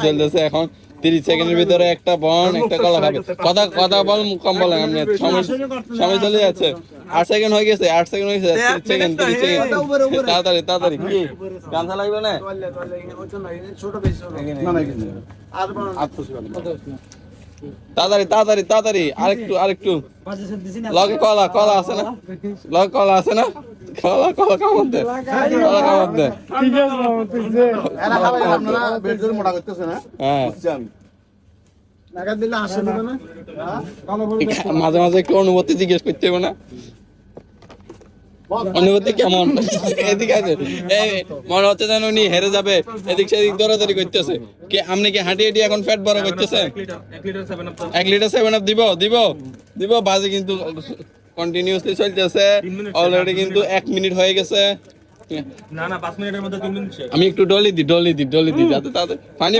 চলতেছে এখন 30 সেকেন্ডের ভিতরে একটা বন একটা কলা খাবে কথা বল কম বলেন আপনি সময় চলে যাচ্ছে 8 সেকেন্ড হয়ে গেছে 8 সেকেন্ড হয়ে গেছে 30 সেকেন্ড তাড়াতাড়ি কি গান লাগবে না তাড়াতাড়ি আরেকটু লগে কলা আছে না লগে কলা আছে না কলা কামড় দে মাঝে মাঝে একটু অনুভূতি জিজ্ঞেস করতে হবে না অনুভূতি কেমন এদিকে আছে মনে হচ্ছে যেন উনি হেরে যাবে এদিক সেদিক দৌড়াদৌড়ি করতেছে কি আপনি কি হাঁটি এখন ফ্যাট বড় করতেছে 1 লিটার 7 আপ দিব বাজে কিন্তু কন্টিনিউয়াসলি চলতেছে অলরেডি কিন্তু 1 মিনিট হয়ে গেছে না 5 মিনিটের মধ্যে 3 মিনিট আমি একটু ডলি দি যাতে পানি